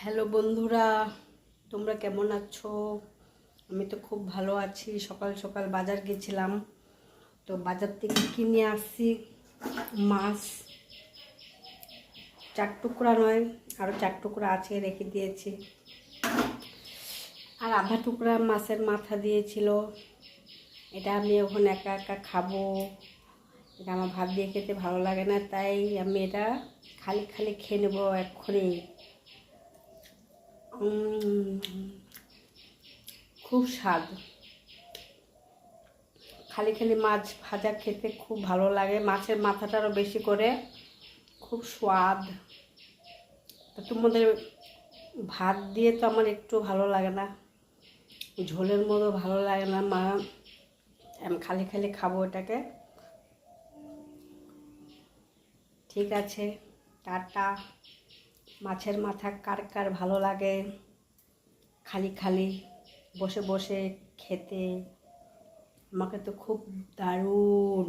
Hello বন্ধুরা, তোমরা কেমন আছো? আমি তো খুব ভালো আছি। সকাল সকাল বাজার গেছিলাম, তো বাজার থেকে কিনে আসছি মাছ। 4 টুকরা নয়, আরও 4 টুকরা আছে, রেখে দিয়েছি। আর আধা টুকরা মাছের মাথা দিয়েছিল, এটা আমি এখন একা একা খাবো। এটা আমার ভাত দিয়ে খেতে ভালো লাগে না, তাই আমি এটা খালি খালি খেয়ে নেবো এক্ষুনি। খুব স্বাদ। খালি খালি মাছ ভাজা খেতে খুব ভালো লাগে, মাছের মাথাটারও বেশি করে, খুব স্বাদ। তো তোমাদের ভাত দিয়ে তো আমার একটু ভালো লাগে না, ঝোলের মতো ভালো লাগে না। আমি খালি খালি খাবো এটাকে। ঠিক আছে, টাটা। মাছের মাথা কার কার ভালো লাগে খালি খালি বসে বসে খেতে? আমাকে তো খুব দারুণ